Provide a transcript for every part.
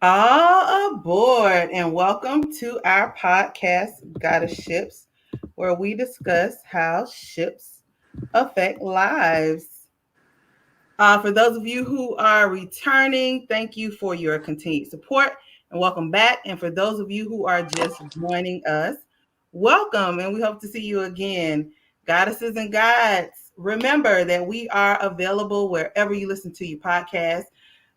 All aboard and welcome to our podcast, GoddeSShips, where we discuss how ships affect lives. For those of you who are returning, thank you for your continued support and welcome back. And for those of you who are just joining us, welcome and we hope to see you again. Goddesses and gods, remember that we are available wherever you listen to your podcast,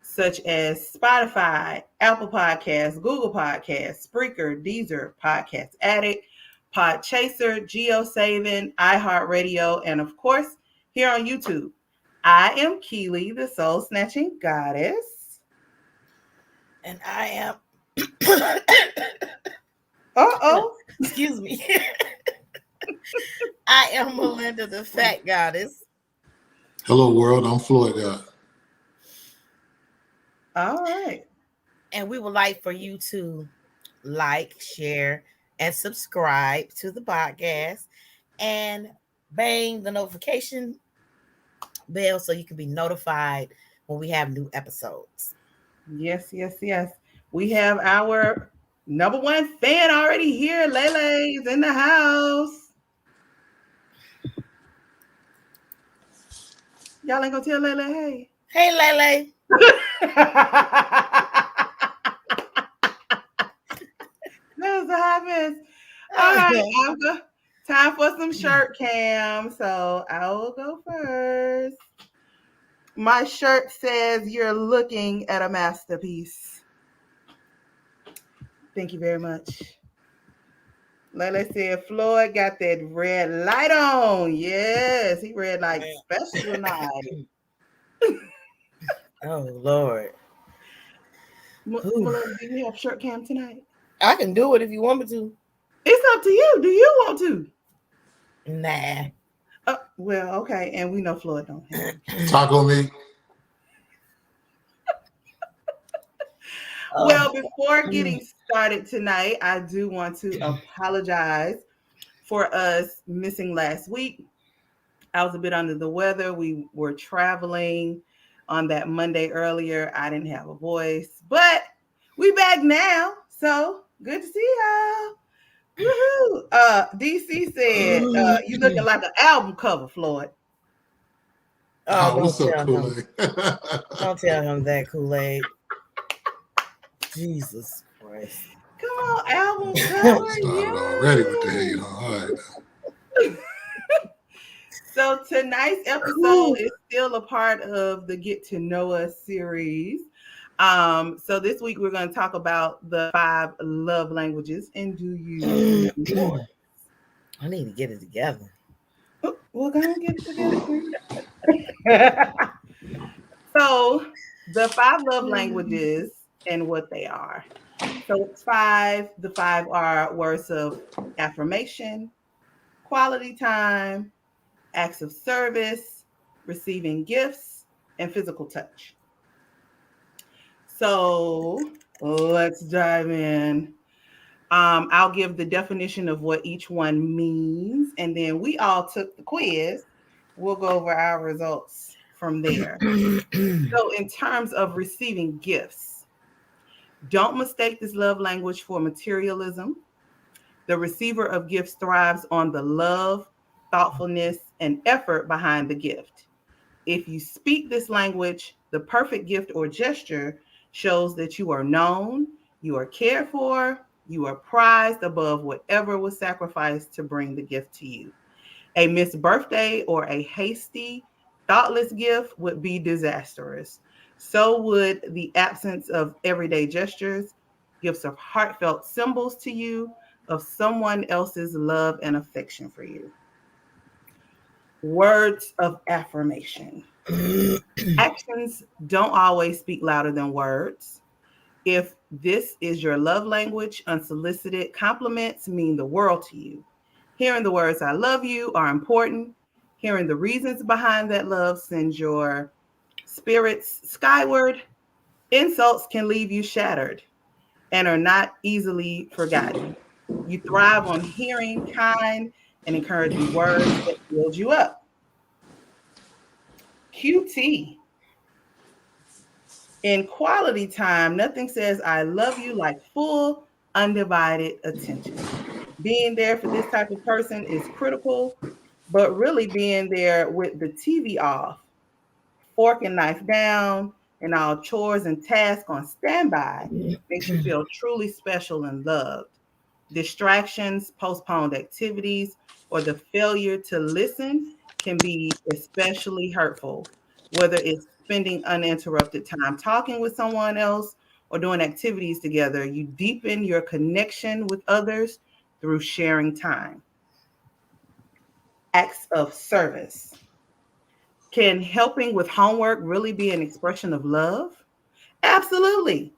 such as Spotify, Apple Podcasts, Google Podcasts, Spreaker, Deezer, Podcast Addict, Podchaser, GeoSavin, iHeartRadio, and of course, here on YouTube. I am Keely, the Soul Snatching Goddess. And I am... Excuse me. I am Melinda, the FACKTgoddess. Hello, world. I'm FloydGod. All right. And we would like for you to like, share, and subscribe to the podcast and bang the notification bell so you can be notified when we have new episodes. Yes. We have our number one fan already here. Lele's in the house. Y'all ain't gonna tell Lele, hey. Hey, Lele. That was a hot mess. All right, time for some shirt cam. So I will go first. My shirt says you're looking at a masterpiece. Thank you very much. Lele said Floyd got that red light on. Yes, he read like special night. Oh, Lord. Melinda, do you have shirt cam tonight? I can do it if you want me to. It's up to you. Do you want to? Nah. Well, okay. And we know Floyd don't have it. Taco meat. Well, before getting started tonight, I do want to apologize for us missing last week. I was a bit under the weather. We were traveling on that Monday earlier. I didn't have a voice, but we back now. So good to see y'all. Woohoo! DC said, you looking like an album cover, Floyd. Oh, what's up, Kool-Aid? Don't tell him that, Kool-Aid. Jesus Christ. Come on, album cover. Started already with the hate. All right. So tonight's episode is still a part of the Get to Know Us series. So this week we're going to talk about the 5 love languages. And do you know it? I need to get it together. We're going to get it together. So the 5 love languages and what they are. So it's 5. The 5 are words of affirmation, quality time, acts of service, receiving gifts, and physical touch. So let's dive in. I'll give the definition of what each one means, and then we all took the quiz. We'll go over our results from there. So in terms of receiving gifts, don't mistake this love language for materialism. The receiver of gifts thrives on the love, thoughtfulness, and effort behind the gift. If you speak this language, the perfect gift or gesture shows that you are known, you are cared for, you are prized above whatever was sacrificed to bring the gift to you. A missed birthday or a hasty, thoughtless gift would be disastrous. So would the absence of everyday gestures, gifts of heartfelt symbols to you, of someone else's love and affection for you. Words of affirmation. Actions don't always speak louder than words. If this is your love language, unsolicited compliments mean the world to you. Hearing the words "I love you" are important. Hearing the reasons behind that love sends your spirits skyward. Insults can leave you shattered and are not easily forgotten. You thrive on hearing kind and encouraging words that build you up. QT. In quality time, nothing says I love you like full, undivided attention. Being there for this type of person is critical, but really being there with the TV off, fork and knife down, and all chores and tasks on standby makes you feel truly special and loved. Distractions, postponed activities, or the failure to listen can be especially hurtful, whether it's spending uninterrupted time talking with someone else or doing activities together. You deepen your connection with others through sharing time. Acts of service. Can helping with homework really be an expression of love? Absolutely.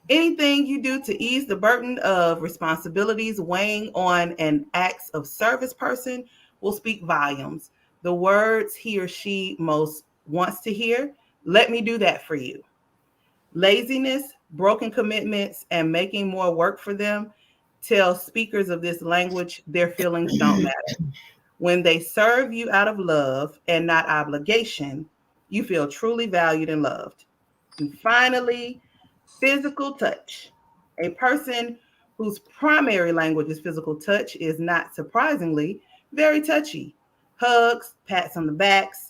Anything you do to ease the burden of responsibilities weighing on an acts of service person will speak volumes. The words he or she most wants to hear, let me do that for you. Laziness, broken commitments, and making more work for them tell speakers of this language their feelings don't matter. When they serve you out of love and not obligation, you feel truly valued and loved. And finally, physical touch. A person whose primary language is physical touch is not surprisingly very touchy. Hugs, pats on the backs,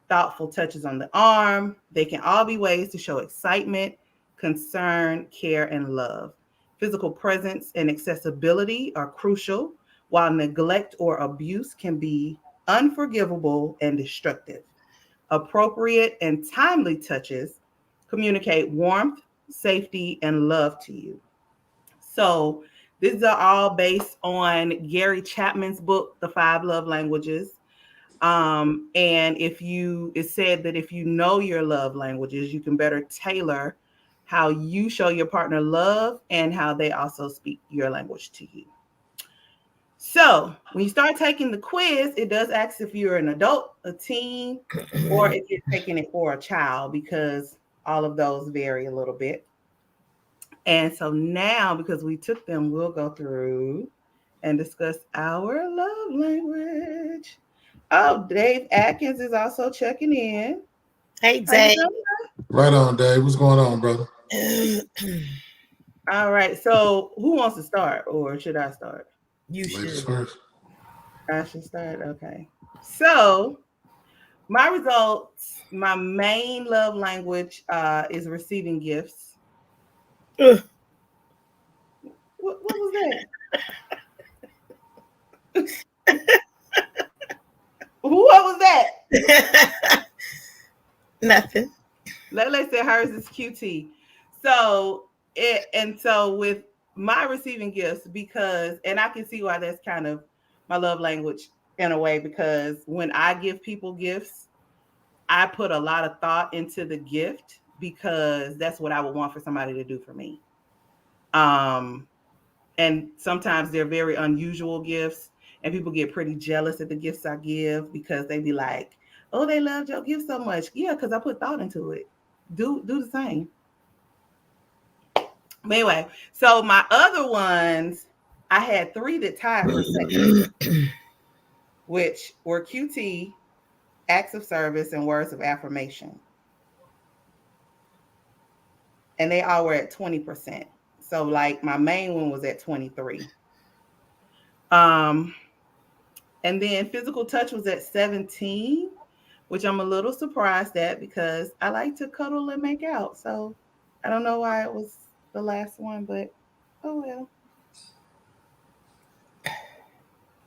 thoughtful touches on the arm, they can all be ways to show excitement, concern, care, and love. Physical presence and accessibility are crucial, while neglect or abuse can be unforgivable and destructive. Appropriate and timely touches communicate warmth, safety, and love to you. So, these are all based on Gary Chapman's book, The Five Love Languages. And it said that if you know your love languages, you can better tailor how you show your partner love and how they also speak your language to you. So when you start taking the quiz, it does ask if you're an adult, a teen, or if you're taking it for a child, because all of those vary a little bit. And so now, because we took them, we'll go through and discuss our love language. Oh, Dave Atkins is also checking in. Hey, Dave. Right on, Dave. What's going on, brother? All right. So who wants to start, or should I start? You Ladies should. first. I should start. Okay. So my results, my main love language is receiving gifts. What was that? What was that? Nothing. Lele said hers is QT. So with my receiving gifts, because and I can see why that's kind of my love language in a way, because when I give people gifts, I put a lot of thought into the gift because that's what I would want for somebody to do for me. Um, and sometimes they're very unusual gifts, and people get pretty jealous at the gifts I give because they be like, "Oh, they loved your gift so much." Yeah, because I put thought into it. Do the same. But anyway, so my other ones, I had three that tied for second, which were QT, acts of service, and words of affirmation. And they all were at 20%. So like my main one was at 23. Um, and then physical touch was at 17, which I'm a little surprised at because I like to cuddle and make out. So I don't know why it was the last one, but oh well.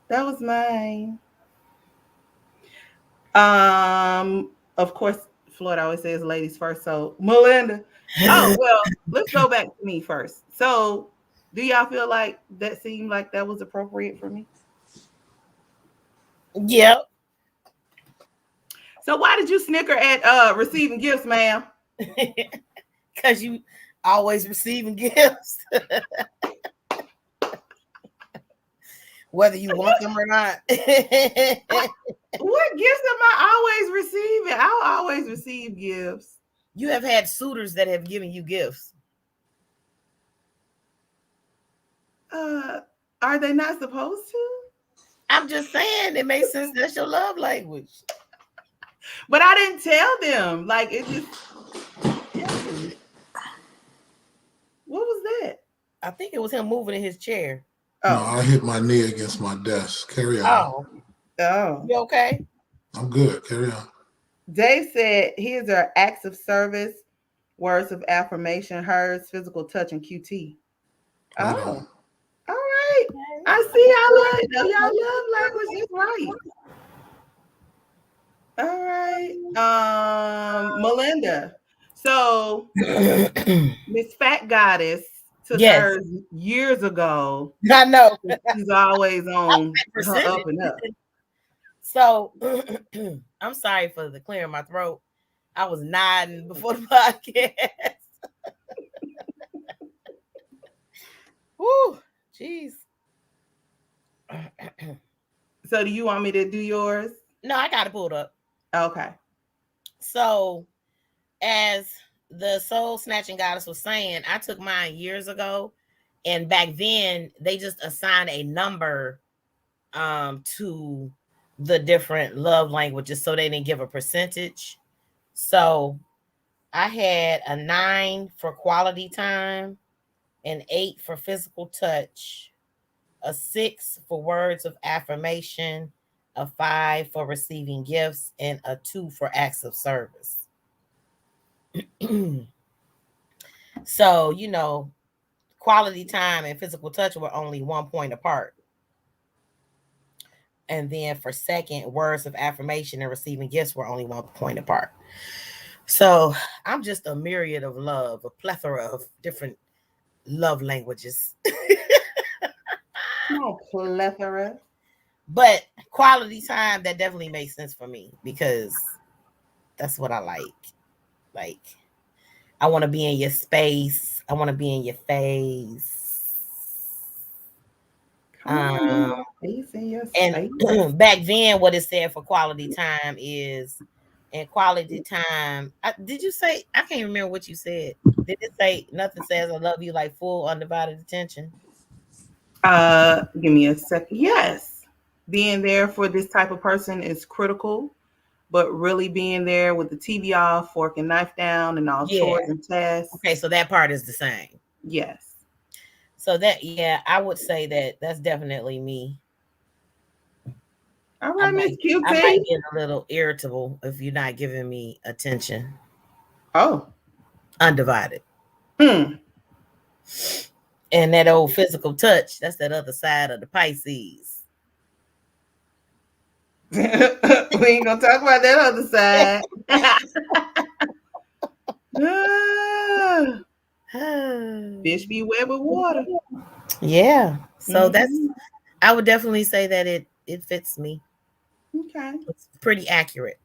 That was mine. Of course, Floyd always says ladies first. So Melinda. Oh well, let's go back to me first. So, do y'all feel like that seemed like that was appropriate for me? Yep. So why did you snicker at receiving gifts, ma'am? Because you always receiving gifts. Whether you want them or not. What gifts am I always receiving? I'll always receive gifts. You have had suitors that have given you gifts. Are they not supposed to? I'm just saying it makes sense. That's your love language. But I didn't tell them. Like it just happened. that? I think it was him moving in his chair. No, Oh, I hit my knee against my desk. Carry on. Oh, oh. you okay? I'm good. Carry on. Dave said, "Here's our acts of service, words of affirmation, hers, physical touch, and QT." Right Oh, on. all right. I see y'all love language is right. All right. Melinda. So Miss Fat Goddess took Yes. hers years ago. I know. She's always on her Percentage. up and up. So I'm sorry for the clear in my throat. I was nodding before the podcast. Woo, jeez. So do you want me to do yours? No, I got it pulled up. Okay. So, as the Soul Snatching Goddess was saying, I took mine years ago, and back then they just assigned a number to the different love languages, so they didn't give a percentage. So I had a 9 for quality time, an 8 for physical touch, a 6 for words of affirmation, a 5 for receiving gifts, and a 2 for acts of service. So, quality time and physical touch were only 1 point apart. And then for second, words of affirmation and receiving gifts were only 1 point apart. So I'm just a myriad of love, a plethora of different love languages. No plethora. But quality time, that definitely makes sense for me because that's what I like. Like, I want to be in your space. I want to be in your face. And back then, what it said for quality time is, and quality time. Did you say? I can't remember what you said. Did it say nothing says I love you like full undivided attention? Give me a second. Yes, being there for this type of person is critical, but really being there with the TV off, fork and knife down, and all chores and tasks. Okay, so that part is the same. Yes. So that, I would say that's definitely me. All right, Miss QT. I might get a little irritable if you're not giving me attention. Oh. Undivided. And that old physical touch, that's that other side of the Pisces. We ain't gonna talk about that other side. Fish be wet with water. Yeah. So I would definitely say that it fits me. Okay. It's pretty accurate.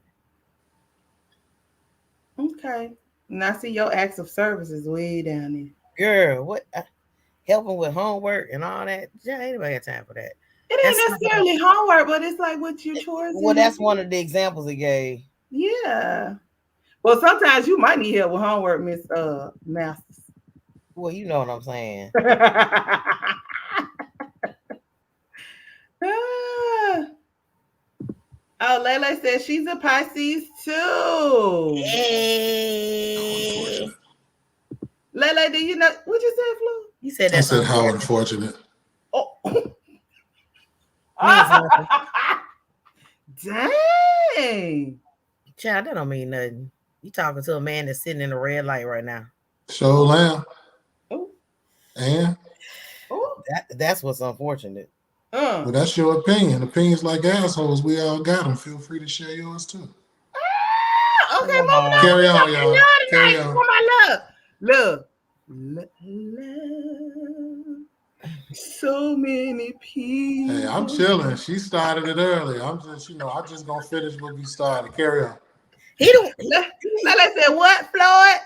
Okay. And I see your acts of service is way down there. Girl, what? Helping with homework and all that. Yeah, anybody got time for that? It ain't necessarily homework, but it's like what you chores. Well, that's one of the examples it gave. Yeah. Well, sometimes you might need help with homework, Miss Masters. Well, you know what I'm saying. Oh, Lele says she's a Pisces too. Hey. Lele, do you know what you said, Flo? You said I said how unfortunate. Oh. Dang. Child, that don't mean nothing. You talking to a man that's sitting in a red light right now. Show lamb. Oh. And that's what's unfortunate. Well, that's your opinion. Opinions like assholes, we all got them. Feel free to share yours too. Okay, moving on. Carry on, y'all. Carry on. Love. So many people. Hey, I'm chilling. She started it early. I'm just, I'm just gonna finish what we started. Carry on. He don't. Let's say what, Floyd?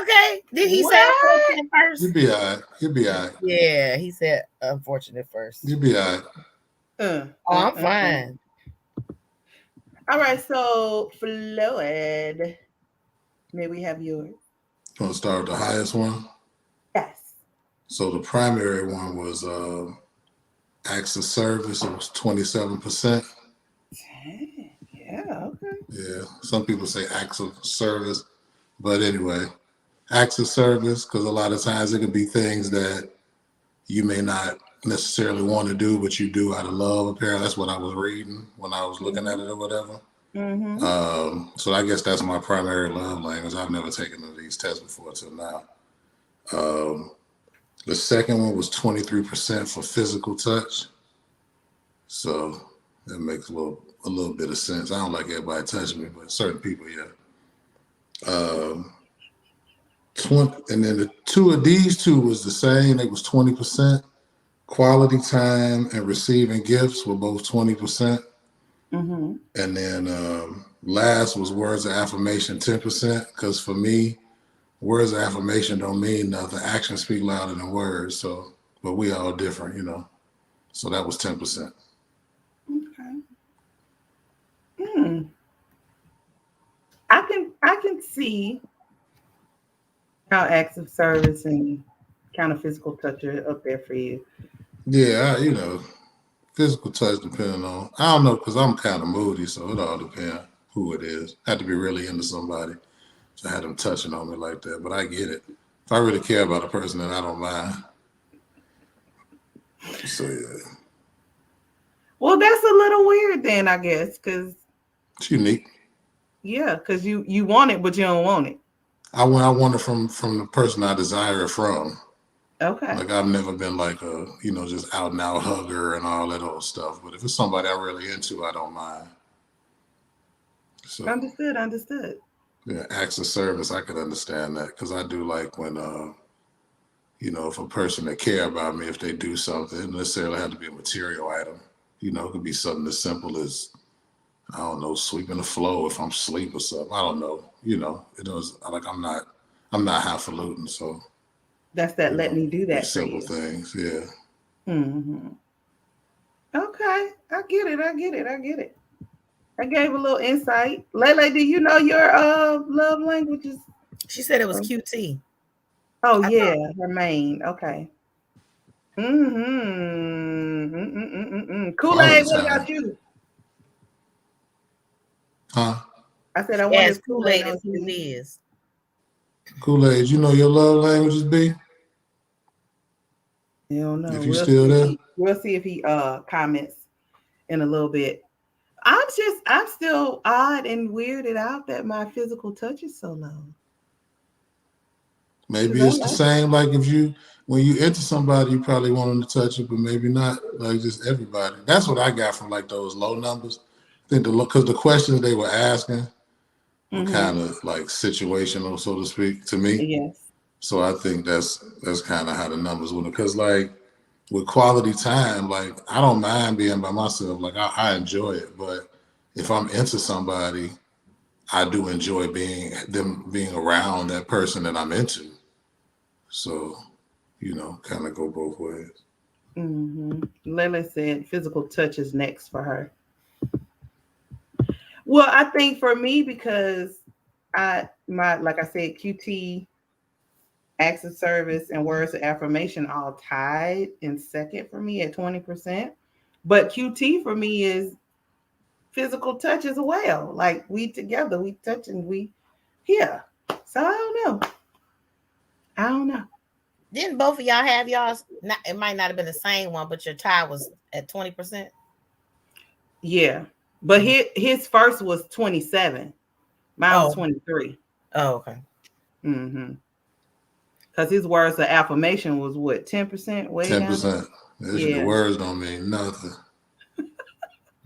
Okay. Did he say unfortunate first? You'll be all right. You'll be all right. Yeah, he said unfortunate first. You'll be all right. I'm fine. All right, so Floyd, may we have yours? You want to start with the highest one? Yes. So the primary one was acts of service. It was 27%. Yeah, okay. Yeah, some people say acts of service, but anyway, acts of service, because a lot of times it could be things that you may not necessarily want to do, but you do out of love. Apparently, that's what I was reading when I was looking at it or whatever. So I guess that's my primary love language. I've never taken one of these tests before till now. The second one was 23% for physical touch. So that makes a little bit of sense. I don't like everybody touching me, but certain people, yeah. And then the these two was the same. It was 20%. Quality time and receiving gifts were both 20%. And then last was words of affirmation, 10%. Because for me, words of affirmation don't mean nothing. Actions speak louder than words. So, but we all different, you know. So that was 10%. Okay. I can see how acts of service and kind of physical touch are up there for you. Yeah, you know, physical touch depending on, I don't know, because I'm kind of moody, so it all depends who it is. I have to be really into somebody to have them touching on me like that, but I get it. If I really care about a person, then I don't mind. So yeah. Well, that's a little weird then, I guess, because it's unique. Yeah, because you want it, but you don't want it. I want it from the person I desire it from. Okay. Like I've never been like a, you know, just out and out hugger and all that old stuff. But if it's somebody I'm really into, I don't mind. So Understood. Yeah, acts of service, I could understand that because I do like when you know, if a person that care about me, if they do something, it doesn't necessarily have to be a material item. You know, it could be something as simple as, I don't know, sweeping the floor if I'm asleep or something. I don't know. You know, it does like I'm not highfalutin, so that's that let me do that for simple you. Things, yeah. Okay, I get it. I gave a little insight. Lele, do you know your love languages? She said it was QT. Oh yeah, her main. Okay. Kool-Aid, what about you? Huh? I said I wonder if Kool-Aid is who it is. Kool-Aid, you know your love languages, B? You don't know. If you still there? We'll see if he comments in a little bit. I'm still odd and weirded out that my physical touch is so low. Maybe it's the same. Like when you enter somebody, you probably want them to touch it, but maybe not. Like just everybody. That's what I got from like those low numbers. I think because the questions they were asking were kind of like situational, so to speak, to me. Yes. So I think that's kind of how the numbers went. Because like with quality time, like I don't mind being by myself. Like I enjoy it, but if I'm into somebody, I do enjoy being around that person that I'm into. So, you know, kind of go both ways. Lily said physical touch is next for her. Well, I think for me, because like I said, QT, acts of service, and words of affirmation all tied in second for me at 20%. But QT for me is physical touch as well. Like we together, we touch and we here. So I don't know. Didn't both of y'all have y'all's? It might not have been the same one, but your tie was at 20%. Yeah, but his first was 27. Mine was 23. Oh, okay. Because his words of affirmation was what, 10%? 10%. The words don't mean nothing.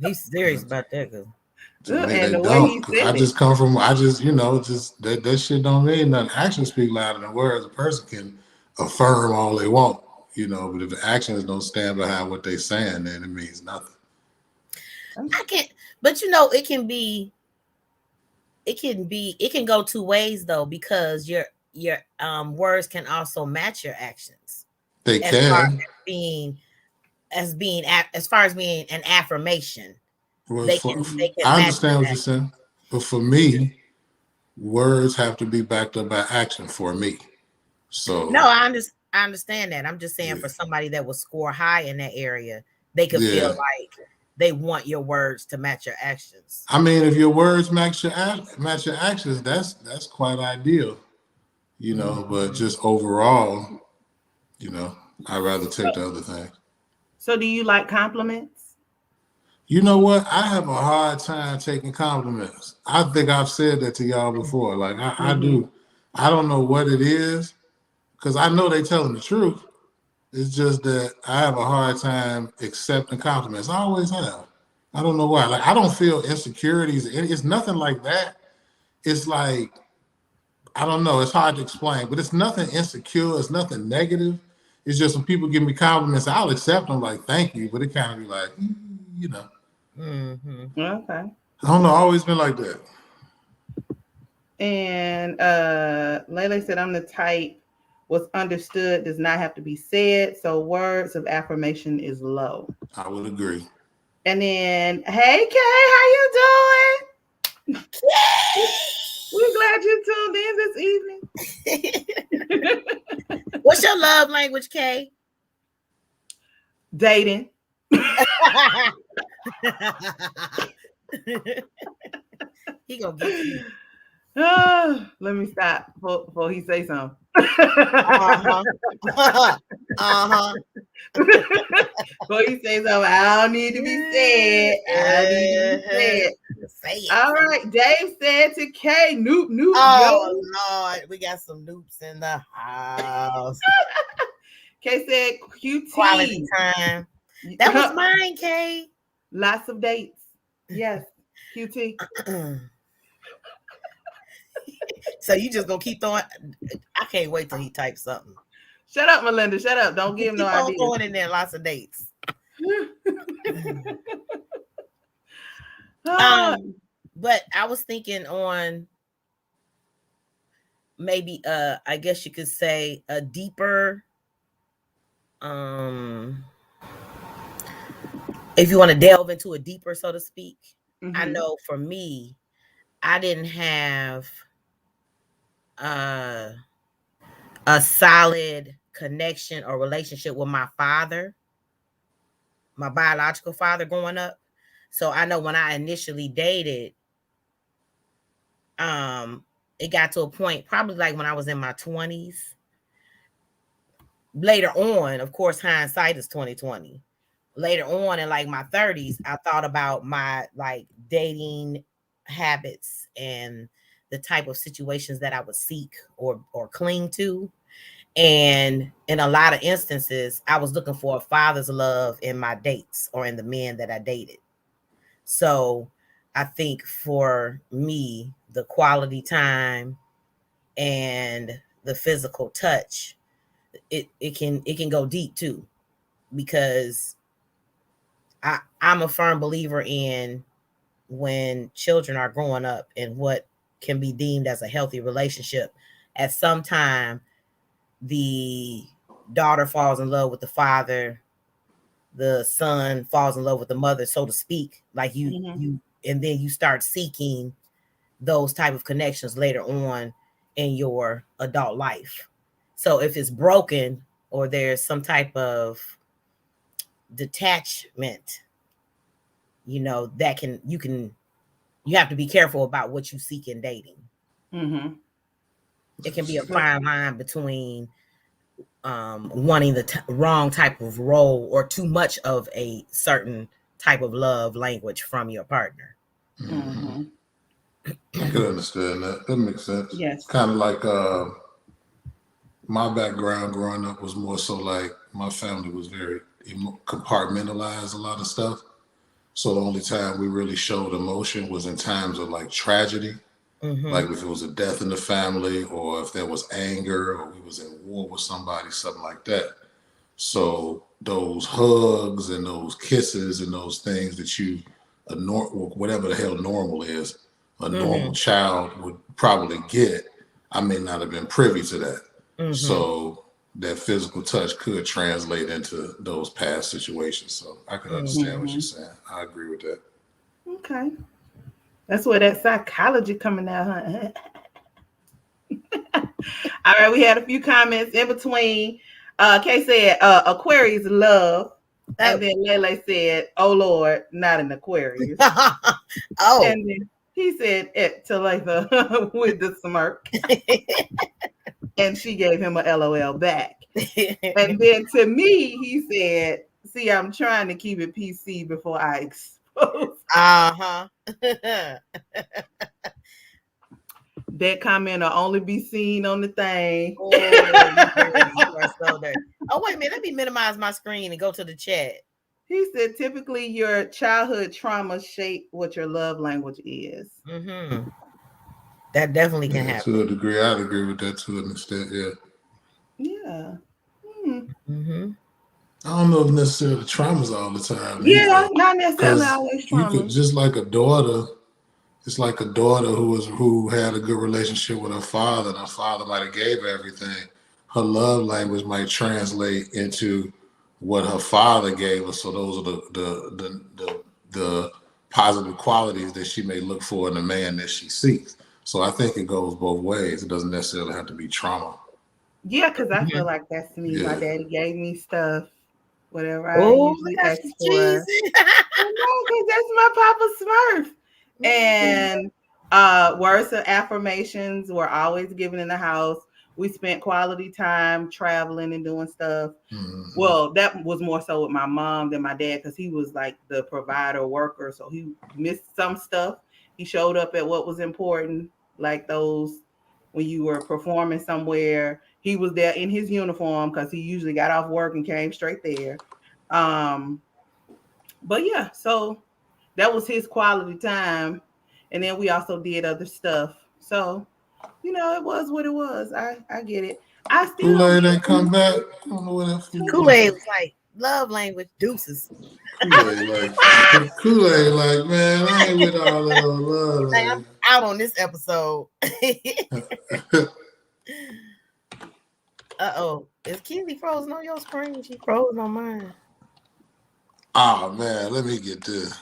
He's serious about that, though. And the way he said you know, just that shit don't mean nothing. Actions speak louder than words. A person can affirm all they want, you know, but if the actions don't stand behind what they're saying, then it means nothing. But you know, it can go two ways though, because your words can also match your actions. They can. As far as being an affirmation. Well, I understand what you're saying, but for me, words have to be backed up by action for me. So no, I understand that. I'm just saying for somebody that will score high in that area, they could feel like they want your words to match your actions. I mean, if your words match your actions, that's quite ideal. you know, but just overall, you know, I'd rather take the other thing. So do you like compliments? You know what? I have a hard time taking compliments. I think I've said that to y'all before. Like I do. I don't know what it is, because I know they telling the truth. It's just that I have a hard time accepting compliments. I always have. I don't know why. Like I don't feel insecurities. It's nothing like that. It's like, I don't know. It's hard to explain, but it's nothing insecure. It's nothing negative. It's just when people give me compliments, I'll accept them like, thank you. But it kind of be like, you know. Okay. I don't know. I've always been like that. And Lele said, I'm the type what's understood does not have to be said. So words of affirmation is low. I would agree. And then, hey, Kay, how you doing? We're glad you tuned in this evening. What's your love language, Kay? Dating. He gonna get you. Let me stop before he say something. Before he say something, I don't need to be said. Say it. All right, Dave said to Kay, noop, Oh, yo. Lord, we got some noops in the house. Kay said, QT. Quality time. That was mine, Kay. Lots of dates. Yes, QT. So you just gonna keep throwing? I can't wait till he types something. Shut up, Melinda. Shut up. Don't give him no idea. Going in there, lots of dates. But I was thinking on maybe I guess you could say a deeper if you want to delve into a deeper, so to speak. I know for me, I didn't have a solid connection or relationship with my father, my biological father, growing up. So I know when I initially dated, it got to a point probably like when I was in my 20s. Later on, of course, hindsight is 2020. Later on in like my 30s, I thought about my like dating habits and the type of situations that I would seek or cling to. And in a lot of instances, I was looking for a father's love in my dates or in the men that I dated. So I think for me, the quality time and the physical touch, it can go deep too, because I'm a firm believer in when children are growing up and what can be deemed as a healthy relationship, at some time the daughter falls in love with the father, the son falls in love with the mother, so to speak, like you and then you start seeking those type of connections later on in your adult life. So if it's broken or there's some type of detachment, you know, that you have to be careful about what you seek in dating. It can be a fine line between wanting the wrong type of role or too much of a certain type of love language from your partner. I could understand that. That makes sense. Yes. It's kind of like my background growing up was more so like my family was very compartmentalized a lot of stuff. So the only time we really showed emotion was in times of like tragedy. Like if it was a death in the family, or if there was anger, or we was in war with somebody, something like that. So those hugs and those kisses and those things that you, whatever the hell normal is, a normal child would probably get, I may not have been privy to that. So that physical touch could translate into those past situations. So I can understand what you're saying. I agree with that. Okay. That's where that psychology coming out, huh? All right, we had a few comments in between. Kay said, Aquarius love. And then Lele said, oh Lord, not an Aquarius. And then he said it to like the with the smirk. And she gave him a LOL back. And then to me, he said, see, I'm trying to keep it PC before I expose. That comment will only be seen on the thing. Oh, you dirty. You are so dirty. Oh, wait a minute. Let me minimize my screen and go to the chat. He said, typically your childhood trauma shape what your love language is. Mm-hmm. That definitely can happen. To a degree, I'd agree with that to an extent, yeah. Yeah. Mm-hmm. I don't know if necessarily traumas all the time. Yeah, not necessarily always trauma. You could, just like a daughter, it's like a daughter who had a good relationship with her father, and her father might have gave her everything. Her love language might translate into what her father gave her. So those are the positive qualities that she may look for in a man that she seeks. So I think it goes both ways. It doesn't necessarily have to be trauma. Yeah, because I feel like that's me. Yeah. My daddy gave me stuff, whatever I usually ask for. No, because that's my Papa Smurf. And words of affirmations were always given in the house. We spent quality time traveling and doing stuff. Mm-hmm. Well, that was more so with my mom than my dad because he was like the provider worker. So he missed some stuff. He showed up at what was important, like those when you were performing somewhere. He was there in his uniform because he usually got off work and came straight there. But yeah, so that was his quality time. And then we also did other stuff. So, you know, it was what it was. I get it. I still Kool-Aid ain't come back. I don't know what that Kool-Aid was like love language deuces. Kool-Aid like, man, I ain't with all that love. Like, I'm out on this episode. Uh-oh. Is Keely frozen on your screen? She frozen on mine. Oh man, let me get this.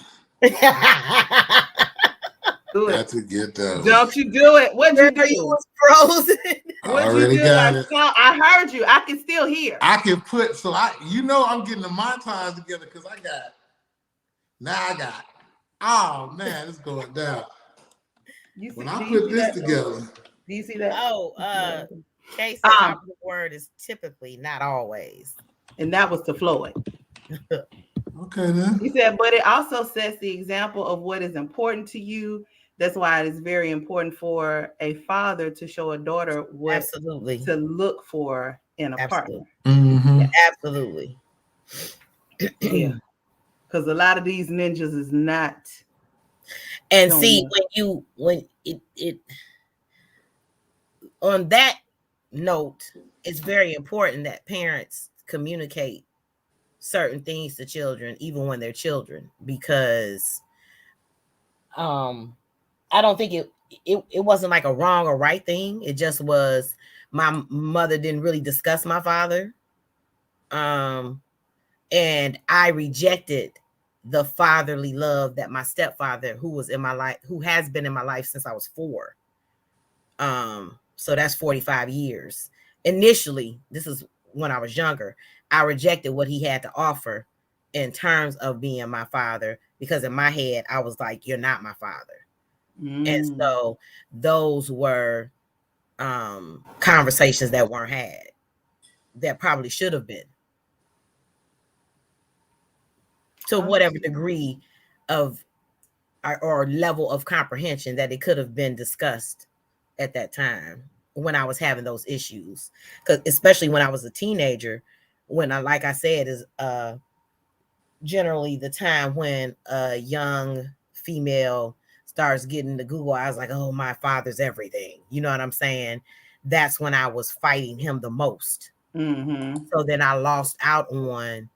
Got to get that. Don't you do it. What'd you do? You was frozen. What'd you do? I heard you. I can still hear. I can put, so I'm getting the montage together because I got, oh man, it's going down. When I put this together. Do you see that? Oh, K said the word is typically, not always. And that was to Floyd. Okay then. He said, but it also sets the example of what is important to you. That's why it is very important for a father to show a daughter what to look for in a partner. Mm-hmm. Yeah, absolutely. Yeah. Because a lot of these ninjas is not. And see, when it on that note, it's very important that parents communicate certain things to children, even when they're children, because I don't think it wasn't like a wrong or right thing. It just was my mother didn't really discuss my father. And I rejected the fatherly love that my stepfather, who was in my life, who has been in my life since I was 4. So that's 45 years. Initially, this is when I was younger, I rejected what he had to offer in terms of being my father, because in my head, I was like, you're not my father. And so those were conversations that weren't had, that probably should have been, to whatever degree of or level of comprehension that it could have been discussed at that time when I was having those issues. Because especially when I was a teenager, when like I said, is generally the time when a young female starts getting the Google eyes, like, oh, my father's everything. You know what I'm saying? That's when I was fighting him the most. Mm-hmm. So then I lost out on,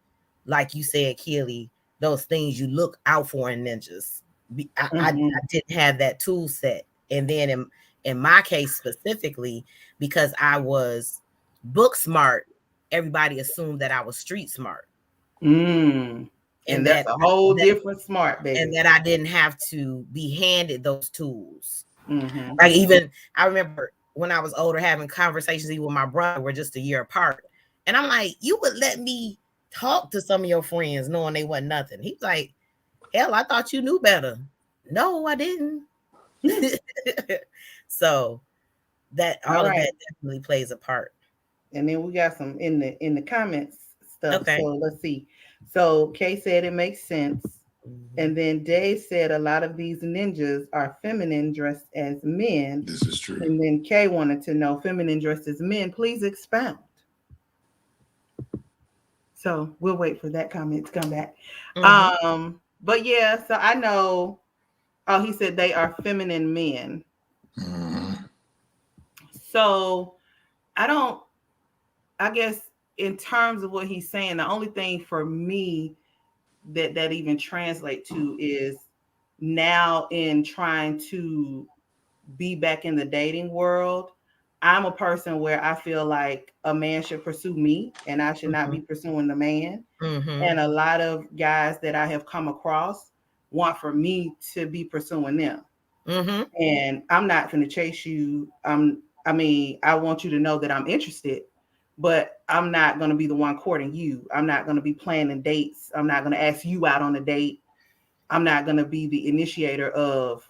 like you said, Keely, those things you look out for in ninjas. I didn't have that tool set. And then in my case specifically, because I was book smart, everybody assumed that I was street smart. And that's a whole different smart, baby. And that I didn't have to be handed those tools. Mm-hmm. Like, even I remember when I was older having conversations even with my brother, we're just a year apart. And I'm like, you would let me talk to some of your friends knowing they wasn't nothing. He's like, hell, I thought you knew better. No, I didn't. So that All all of right. that definitely plays a part. And then we got some in the comments stuff. Okay. So let's see. So Kay said it makes sense. Mhm. And then Dave said a lot of these ninjas are feminine dressed as men. This is true. And then Kay wanted to know feminine dressed as men. Please expound. So we'll wait for that comment to come back. Mhm. But yeah, so I know. Oh, he said they are feminine men. Mm-hmm. So I don't. I guess in terms of what he's saying, the only thing for me that even translate to is now in trying to be back in the dating world. I'm a person where I feel like a man should pursue me and I should not Mhm. be pursuing the man. Mhm. And a lot of guys that I have come across want for me to be pursuing them. Mhm. And I'm not going to chase you. I mean, I want you to know that I'm interested, but I'm not going to be the one courting you. I'm not going to be planning dates. I'm not going to ask you out on a date. I'm not going to be the initiator of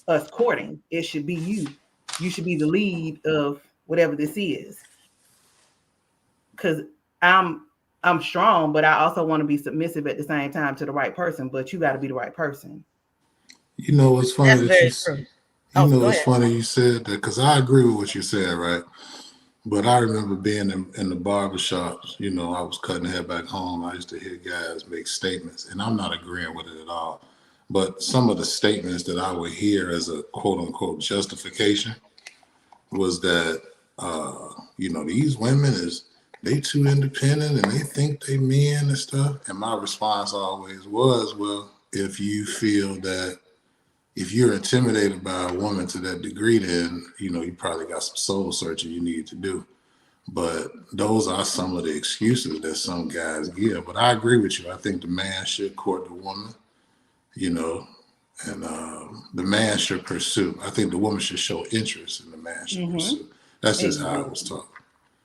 us courting. It should be you. You should be the lead of whatever this is. Cuz I'm I'm strong, but I also want to be submissive at the same time to the right person, but you got to be the right person. You know, it's funny That's that very true. you Oh, know, go it's ahead. funny you said that because I agree with what you said, right? But I remember being in the barber shops, you know, I was cutting hair back home. I used to hear guys make statements, and I'm not agreeing with it at all. But some of the statements that I would hear as a quote unquote justification was that, you know, these women is they too independent and they think they men and stuff. And my response always was, well, if you feel that if you're intimidated by a woman to that degree, then you know you probably got some soul searching you need to do. But those are some of the excuses that some guys give. But I agree with you. I think the man should court the woman, you know, and the man should pursue. I think the woman should show interest and the man should Mhm. pursue. That's just how I was Exactly. taught.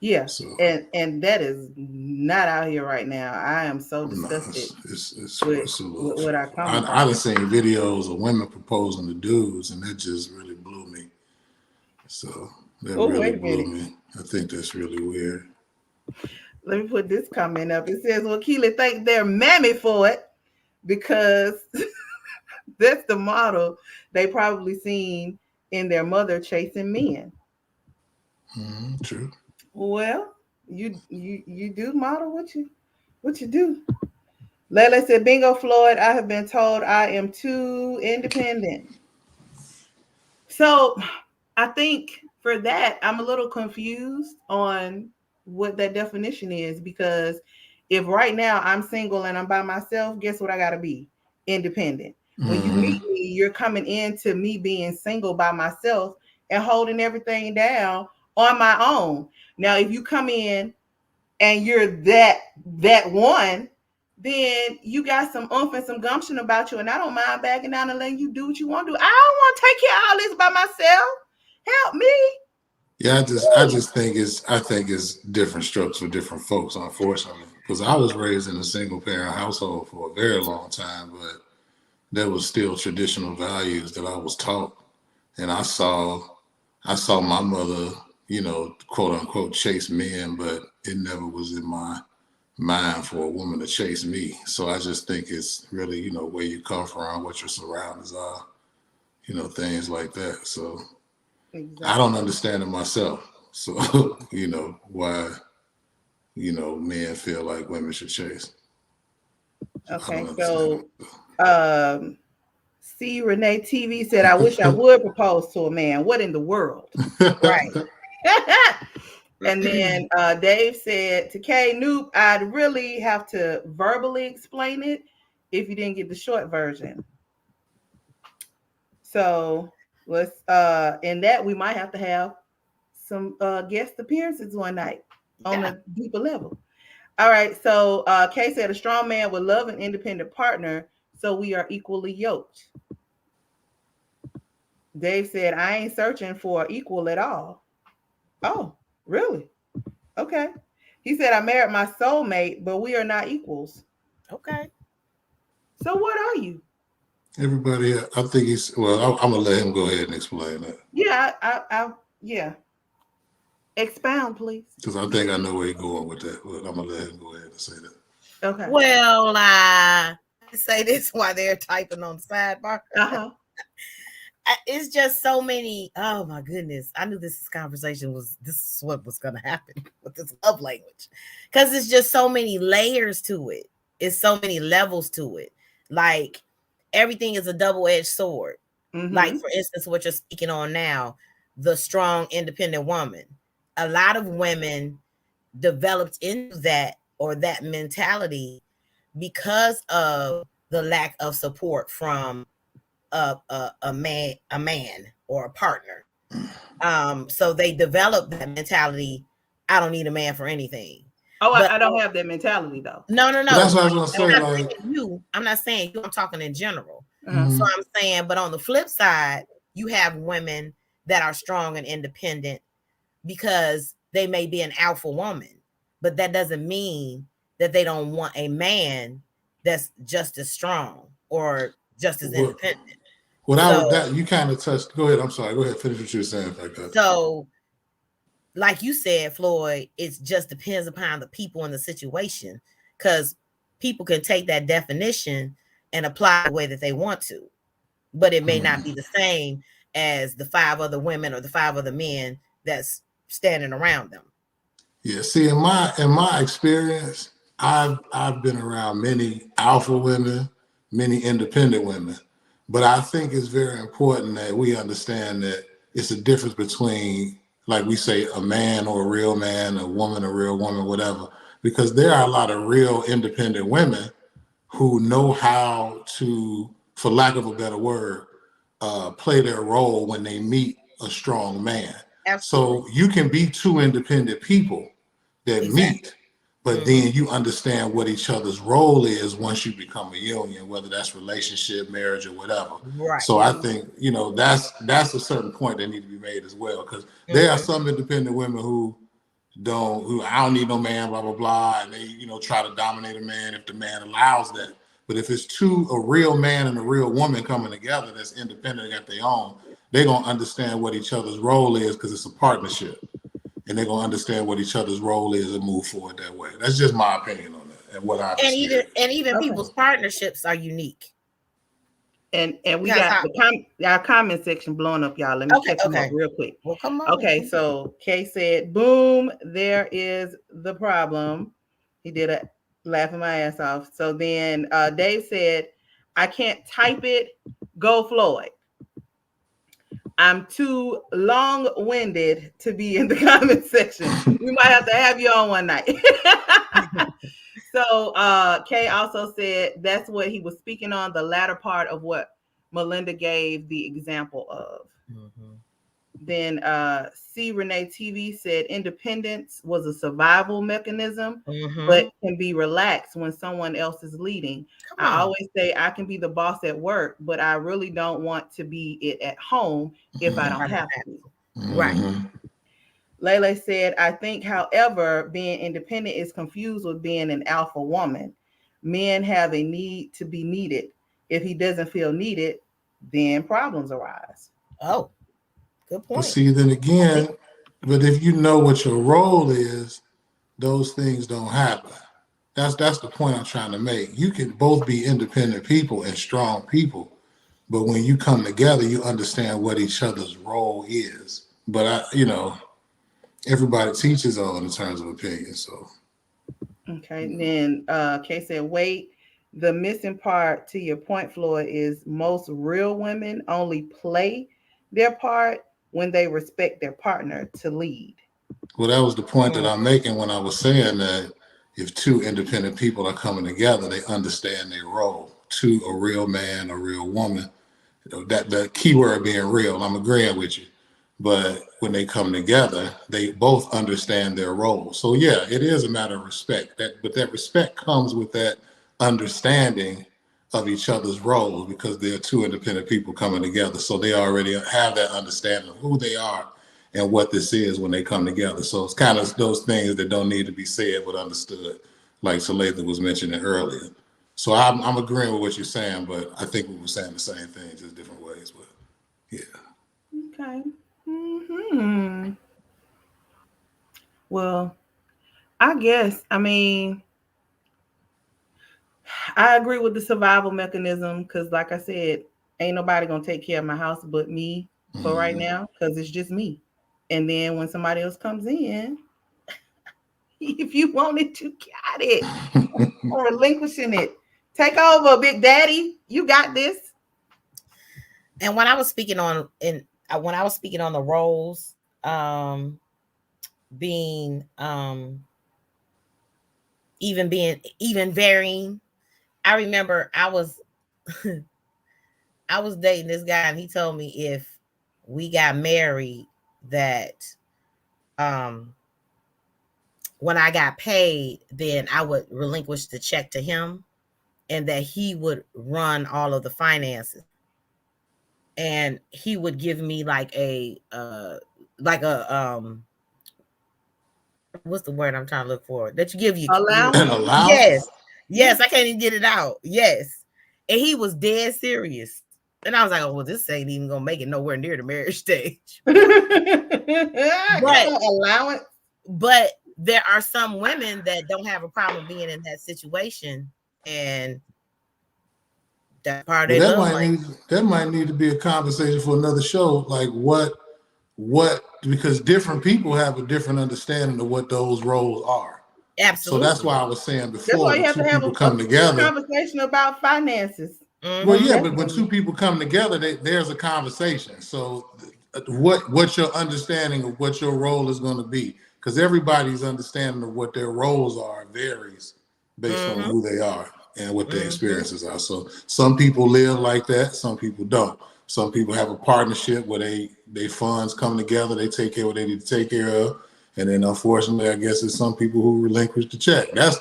Yeah. So And that is not out here right now. I am so no, disgusted it's a with little. what I come I across. done seen videos of women proposing to dudes, and that just really blew me. So that Oh, really wait a blew minute. me. I think that's really weird. Let me put this comment up. It says, well, Keely thank their mammy for it because that's the model they probably seen in their mother chasing men. True. Well, you do model what you do. Lele said, bingo, Floyd. I have been told I am too independent. So I think for that, I'm a little confused on what that definition is because if right now I'm single and I'm by myself, guess what I got to be? Independent. When you Mm-hmm. meet me, you're coming into me being single by myself and holding everything down on my own. Now, if you come in and you're that one, then you got some oomph and some gumption about you, and I don't mind backing down and letting you do what you want to do. I don't want to take care of all this by myself. Help me. Yeah, I think it's different strokes for different folks, unfortunately. Because I was raised in a single parent household for a very long time, but there was still traditional values that I was taught. And I saw my mother, you know, quote unquote chase men, but it never was in my mind for a woman to chase me. So I just think it's really, you know, where you come from, what your surroundings are, you know, things like that. So I don't Exactly. understand it myself. So, you know, why, you know, men feel like women should chase. I Okay, don't understand so um C Renee TV said, I wish I it. would propose to a man. What in the world? Right. And then Dave said to Kay Noop, I'd really have to verbally explain it if you didn't get the short version. So let's in that we might have to have some guest appearances one night on Yeah. a deeper level. All right. So Kay said a strong man would love an independent partner, so we are equally yoked. Dave said, I ain't searching for equal at all. Oh, really? Okay. He said, I married my soulmate, but we are not equals. Okay. So what are you? Everybody, I think he's, well, I'm going to let him go ahead and explain that. Yeah, I yeah. Expound, please. Because I think I know where you're going with that, but I'm gonna let him go ahead and say that. Okay. Well, I say this while they're typing on the sidebar. It's just so many. Oh my goodness! I knew this conversation was. This is what was going to happen with this love language, because it's just so many layers to it. It's so many levels to it. Like everything is a double-edged sword. Like for instance, what you're speaking on now, the strong, independent woman. A lot of women developed into that or that mentality because of the lack of support from a man or a partner. So they develop that mentality. I don't need a man for anything. Oh, but I don't have that mentality though. No. But that's what I was gonna say. I'm not saying you. I'm talking in general. So I'm saying, but on the flip side, you have women that are strong and independent because they may be an alpha woman, but that doesn't mean that they don't want a man that's just as strong or just as independent. That you kind of touched. Go ahead. I'm sorry. Go ahead. Finish what you were saying. So, like you said, Floyd, it just depends upon the people and the situation, because people can take that definition and apply the way that they want to, but it may not be the same as the 5 other women or the 5 other men that's standing around them. Yeah. See, in my experience, I've been around many alpha women, many independent women. But I think it's very important that we understand that it's a difference between, like we say, a man or a real man, a woman, a real woman, whatever, because there are a lot of real independent women who know how to, for lack of a better word, play their role when they meet a strong man. Absolutely. So you can be 2 independent people that meet, but then you understand what each other's role is once you become a union, whether that's relationship, marriage, or whatever. Right. So I think, that's a certain point that need to be made as well, because there are some independent women who I don't need no man, blah, blah, blah, and they, try to dominate a man if the man allows that. But if it's a real man and a real woman coming together that's independent at their own, they're going to understand what each other's role is, because it's a partnership. And they're gonna understand what each other's role is and move forward that way. That's just my opinion on that and what I've experienced. Even people's partnerships are unique. And we got our comment section blowing up, y'all. Let me catch them up real quick. Well, come on. Okay, so Kay said, "Boom, there is the problem." He did a laughing my ass off. So then Dave said, "I can't type it. Go Floyd. I'm too long-winded to be in the comment section. We might have to have you on one night." So Kay also said that's what he was speaking on, the latter part of what Melinda gave the example of. Then C. Renee TV said independence was a survival mechanism, but can be relaxed when someone else is leading. I always say I can be the boss at work, but I really don't want to be it at home if I don't have to. Right. Lele said, I think, however, being independent is confused with being an alpha woman. Men have a need to be needed. If he doesn't feel needed, then problems arise. Oh, good point. But see, then again, but if you know what your role is, those things don't happen. That's the point I'm trying to make. You can both be independent people and strong people, but when you come together, you understand what each other's role is. But everybody teaches on in terms of opinion. So okay, and then Kay said, wait, the missing part to your point, Floyd, is most real women only play their part when they respect their partner to lead. Well, that was the point that I'm making when I was saying that if 2 independent people are coming together, they understand their role. To a real man, a real woman, that the key word being real, I'm agreeing with you. But when they come together, they both understand their role. So yeah, it is a matter of respect. But that respect comes with that understanding of each other's roles, because they're 2 independent people coming together. So they already have that understanding of who they are and what this is when they come together. So it's kind of those things that don't need to be said but understood, like Salatha was mentioning earlier. So I'm agreeing with what you're saying, but I think we were saying the same things in different ways. But yeah. Okay. Well, I guess, I mean, I agree with the survival mechanism because, like I said, ain't nobody gonna take care of my house but me for right now because it's just me. And then when somebody else comes in, if you want it, you got it. Or relinquishing it. Take over, Big Daddy. You got this. And when I was speaking on the roles, being even varying, I remember I was I was dating this guy and he told me if we got married that when I got paid, then I would relinquish the check to him and that he would run all of the finances. And he would give me like a what's the word I'm trying to look for? That you give you Allowance? An allowance? Yes, I can't even get it out. Yes. And he was dead serious. And I was like, oh, well, this ain't even gonna make it nowhere near the marriage stage. But allowance. But there are some women that don't have a problem being in that situation, and that part well, that might need to be a conversation for another show. Like what because different people have a different understanding of what those roles are. Absolutely. So that's why I was saying before. That's why you have to have a conversation about finances. Mm-hmm. Well, yeah, but when two people come together, there's a conversation. So what's your understanding of what your role is going to be? Because everybody's understanding of what their roles are varies based on who they are and what their experiences are. So some people live like that, some people don't. Some people have a partnership where they funds come together, they take care of what they need to take care of. And then unfortunately, I guess it's some people who relinquish the check. That's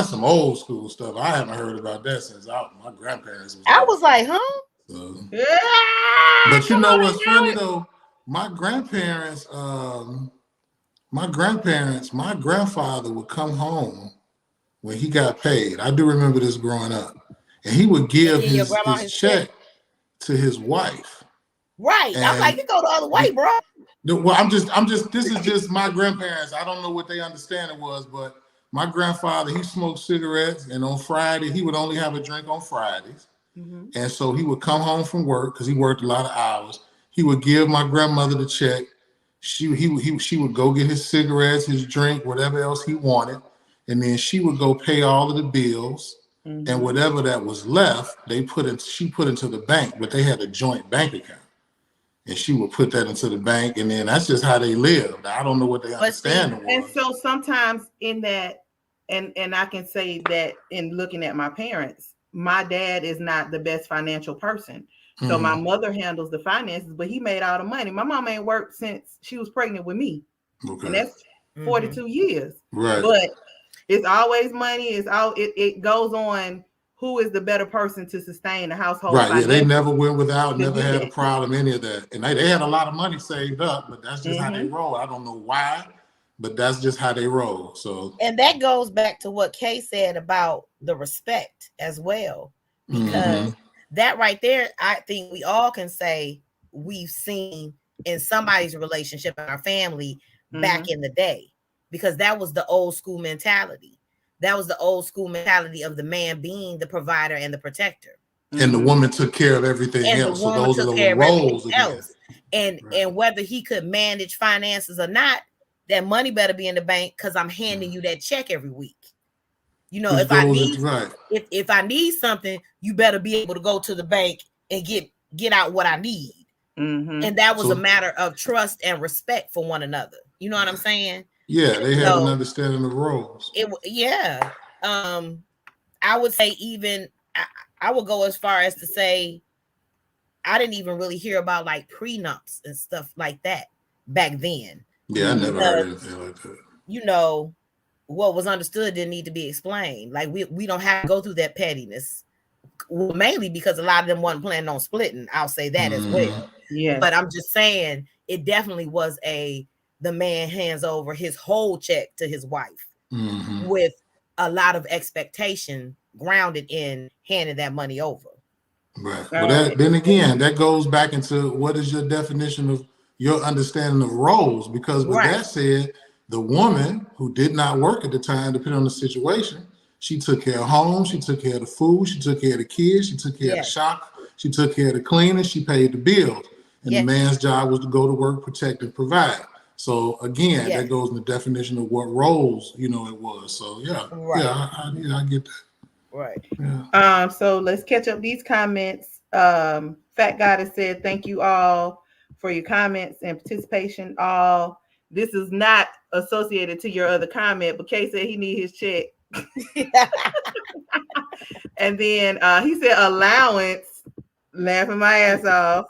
some old school stuff. I haven't heard about that since my grandparents was I was like, huh? So. Yeah, but you know what's funny though? My grandfather would come home when he got paid. I do remember this growing up. And he would give his check to his wife. Right. And I'm like, you go the other way, bro. Well, this is just my grandparents. I don't know what they understand it was, but my grandfather, he smoked cigarettes, and on Friday, he would only have a drink on Fridays. And so he would come home from work because he worked a lot of hours. He would give my grandmother the check. She would go get his cigarettes, his drink, whatever else he wanted, and then she would go pay all of the bills. And whatever that was left, she put into the bank, but they had a joint bank account. And she would put that into the bank, and then that's just how they lived. I don't know what they understand. And so sometimes in that, and I can say that in looking at my parents, my dad is not the best financial person. So my mother handles the finances, but he made all the money. My mom ain't worked since she was pregnant with me. Okay. And that's 42 years. Right. But it's always money. It goes on who is the better person to sustain the household. Right. Yeah, they never went without, never had a problem, any of that. And they had a lot of money saved up, but that's just how they roll. I don't know why, but that's just how they roll. So, and that goes back to what Kay said about the respect as well, because that right there, I think we all can say we've seen in somebody's relationship in our family back in the day, because that was the old school mentality. That was the old school mentality of the man being the provider and the protector. And the woman took care of everything else. So those are the roles again. And whether he could manage finances or not, that money better be in the bank because I'm handing you that check every week. You know, if I need something, you better be able to go to the bank and get out what I need. And that was a matter of trust and respect for one another. You know what I'm saying? Yeah, they have an understanding of roles. I would say I would go as far as to say I didn't even really hear about like prenups and stuff like that back then. Yeah, I never heard anything like that. You know, what was understood didn't need to be explained. Like we don't have to go through that pettiness. Well, mainly because a lot of them wasn't planning on splitting. I'll say that as well. Yeah. But I'm just saying it definitely was the man hands over his whole check to his wife with a lot of expectation grounded in handing that money over. Right. Well, then again, that goes back into what is your definition of your understanding of roles? Because with that said, The woman who did not work at the time, depending on the situation, she took care of home, she took care of the food, she took care of the kids, she took care of the shop, she took care of the cleaning, she paid the bills. And the man's job was to go to work, protect, and provide. So again, that goes in the definition of what roles, it was. So I get that. Right. Yeah. So let's catch up these comments. F.A.C.K.Goddess said, thank you all for your comments and participation. All this is not associated to your other comment, but Kay said he need his check. And then he said allowance, laughing my ass off.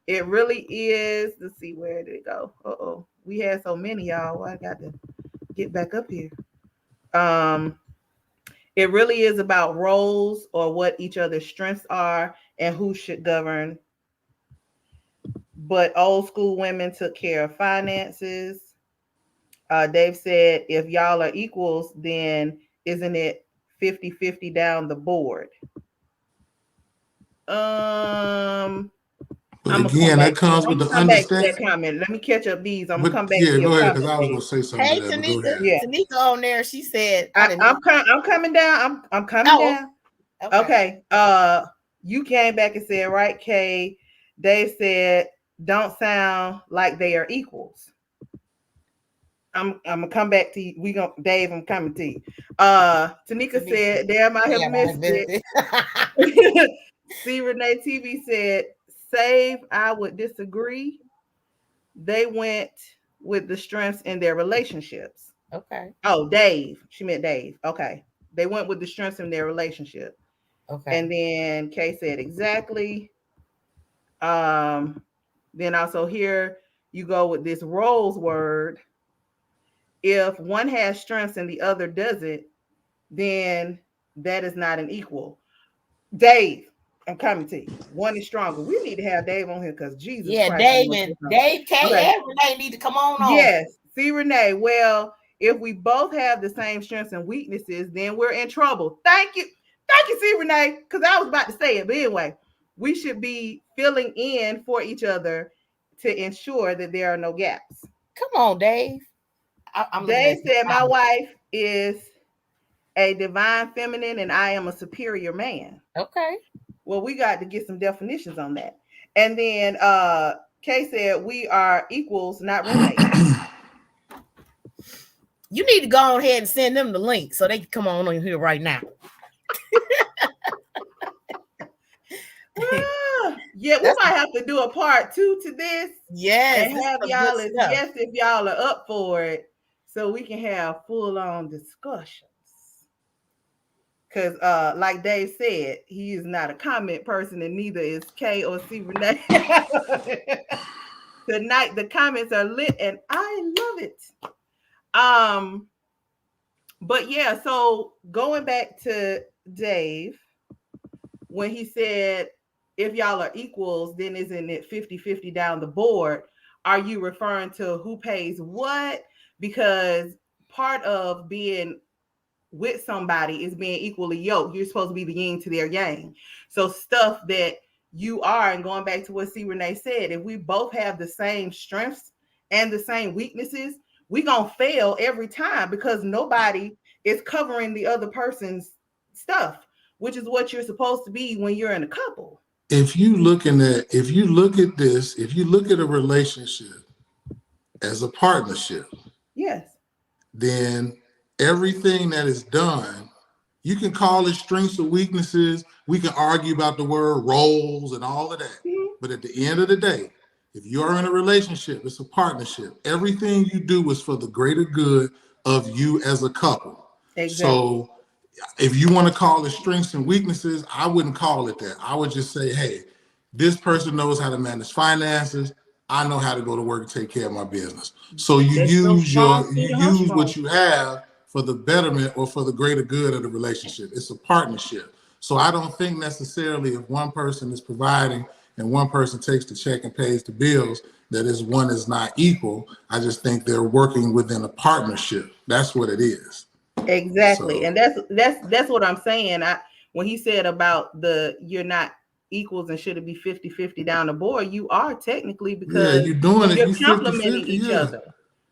It really is. Let's see, where did it go? We had so many, y'all. Well, I got to get back up here. It really is about roles or what each other's strengths are and who should govern. But old school women took care of finances. Dave said, if y'all are equals, then isn't it 50-50 down the board? But again, that comes with the understanding. That comment. Let me catch up these. I'm gonna come back. Yeah, go ahead, because I was gonna say something. Hey, to that, Tanika. go ahead. Yeah. Tanika on there. She said, I'm coming down. I'm coming down. Okay. You came back and said, right, Kay. Dave said, don't sound like they are equals. I'm gonna come back to you. Dave, I'm coming to you. Tanika said, damn, I have missed it. See, Renee TV said, save, I would disagree. They went with the strengths in their relationships. Okay. Oh, Dave. She meant Dave. Okay. They went with the strengths in their relationship. Okay. And then Kay said exactly. Then also here you go with this roles word. If one has strengths and the other doesn't, then that is not an equal. Dave, I'm coming to you. One is stronger. We need to have Dave on here because Jesus Christ. Dave K and Renee need to come on. Yes. See, Renee. Well, if we both have the same strengths and weaknesses, then we're in trouble. Thank you. Thank you, see, Renee, because I was about to say it. But anyway, we should be filling in for each other to ensure that there are no gaps. Come on, Dave. Dave said, my wife is a divine feminine and I am a superior man. Okay. Well, we got to get some definitions on that. And then Kay said, we are equals, not roommates. You need to go ahead and send them the link so they can come on here right now. Yeah, we might have to do a part 2 to this. Yes. And have y'all as guests if y'all are up for it, so we can have full-on discussions. Because like Dave said, he is not a comment person, and neither is Kay or C. Renee. Tonight the comments are lit and I love it. But yeah, so going back to Dave, when he said, if y'all are equals, then isn't it 50-50 down the board? Are you referring to who pays what? Because part of being with somebody is being equally yoked. You're supposed to be the yin to their yang. So stuff that you are, and going back to what C. Renee said, if we both have the same strengths and the same weaknesses, we're going to fail every time because nobody is covering the other person's stuff, which is what you're supposed to be when you're in a couple. If you look at a relationship as a partnership, yes, then everything that is done, you can call it strengths or weaknesses. We can argue about the word roles and all of that. Mm-hmm. But at the end of the day, if you're in a relationship, it's a partnership. Everything you do is for the greater good of you as a couple. Exactly. So if you want to call it strengths and weaknesses, I wouldn't call it that. I would just say, hey, this person knows how to manage finances. I know how to go to work and take care of my business. So you use what you have for the betterment or for the greater good of the relationship. It's a partnership. So I don't think necessarily if one person is providing and one person takes the check and pays the bills, that one is not equal. I just think they're working within a partnership. That's what it is. Exactly. So, and that's what I'm saying. When he said about you're not equals and should it be 50-50 down the board, you are technically, because you're doing you're complementing each other.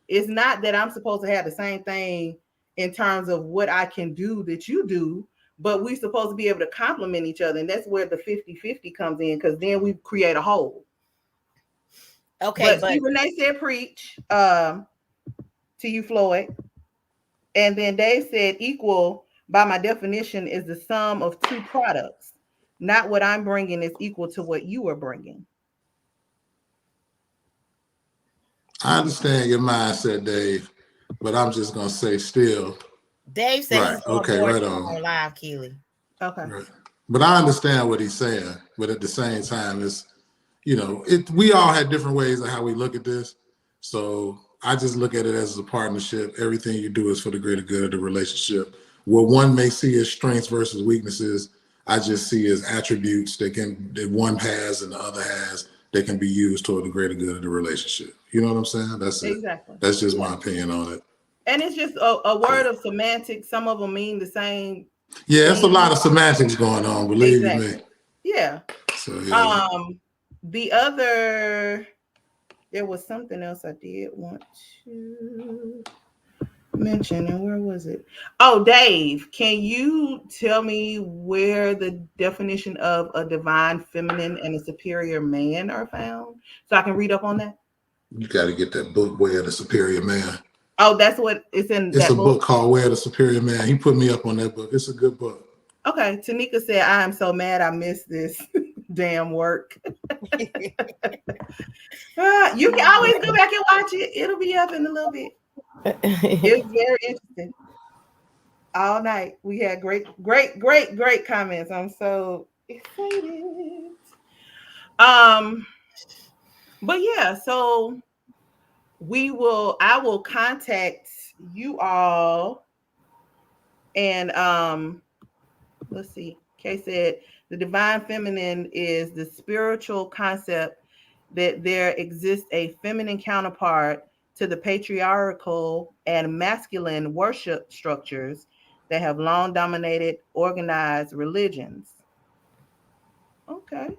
It's not that I'm supposed to have the same thing in terms of what I can do that you do, but we're supposed to be able to complement each other. And that's where the 50-50 comes in, because then we create a whole. Okay, but Stephen A said preach to you, Floyd. And then Dave said equal, by my definition, is the sum of two products. Not what I'm bringing is equal to what you are bringing. I understand your mindset, Dave, but I'm just going to say still. Dave said right. he's on Okay, board right on live, Keely. Okay. Right. But I understand what he's saying. But at the same time, it's, we all had different ways of how we look at this. So I just look at it as a partnership. Everything you do is for the greater good of the relationship. What one may see as strengths versus weaknesses, I just see as attributes that one has and the other has that can be used toward the greater good of the relationship. You know what I'm saying? That's it. Exactly. That's just my opinion on it. And it's just a word of semantics. Some of them mean the same. Yeah, there's a lot of semantics going on, believe you me. Yeah. So yeah. The other, there was something else I did want to mention, and where was it? Oh, Dave, can you tell me where the definition of a divine feminine and a superior man are found, so I can read up on that? You got to get that book, Where the Superior Man. Oh, that's what it's in. It's a book called Where the Superior Man. He put me up on that book. It's a good book. Okay, Tanika said, I am so mad I missed this damn work. You can always go back and watch it. It'll be up in a little bit. It's very interesting. All night. We had great comments. I'm so excited. But yeah, so I will contact you all, and let's see. Kay said the divine feminine is the spiritual concept that there exists a feminine counterpart to the patriarchal and masculine worship structures that have long dominated organized religions. Okay.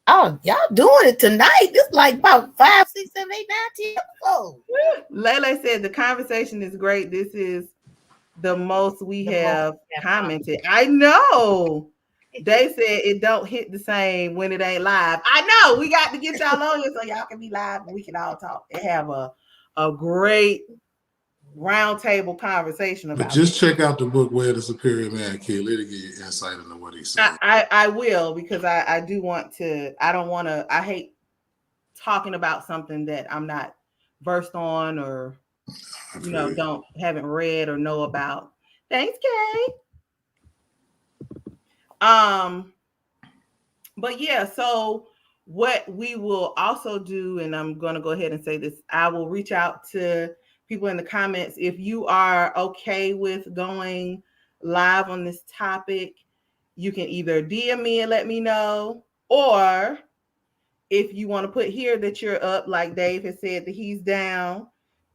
Oh, y'all doing it tonight. This is like about 5, 6, 7, 8, 9, 10 episodes. Lele said the conversation is great. This is the most we have commented. I know. They said it don't hit the same when it ain't live. I know. We got to get y'all on here so y'all can be live and we can all talk and have a great roundtable conversation about it. But just check out the book Where the Superior Man, Keely. It'll give you insight into what he's saying. I will, because I do want to. I don't want to. I hate talking about something that I'm not versed on or haven't read or know about. Thanks, Kay. But yeah, so what we will also do, and I'm going to go ahead and say this, I will reach out to people in the comments. If you are okay with going live on this topic, you can either DM me and let me know, or if you want to put here that you're up, like Dave has said that he's down,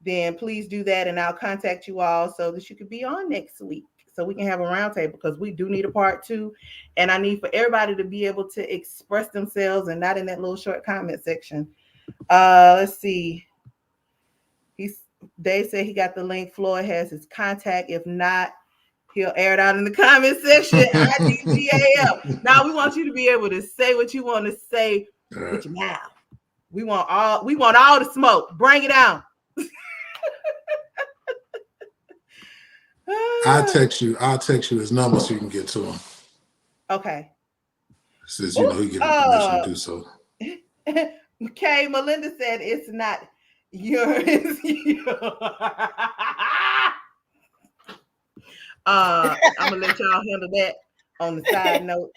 then please do that, and I'll contact you all so that you could be on next week, so we can have a roundtable, because we do need a part 2, and I need for everybody to be able to express themselves and not in that little short comment section. Let's see. Dave said he got the link. Floyd has his contact. If not, he'll air it out in the comment section. IDGAL. Now we want you to be able to say what you want to say with your mouth. We want all the smoke. Bring it out. I'll text you his number so you can get to him. Okay. Since he gave me permission to do so. Okay, Melinda said it's not yours. I'm gonna let y'all handle that on the side note.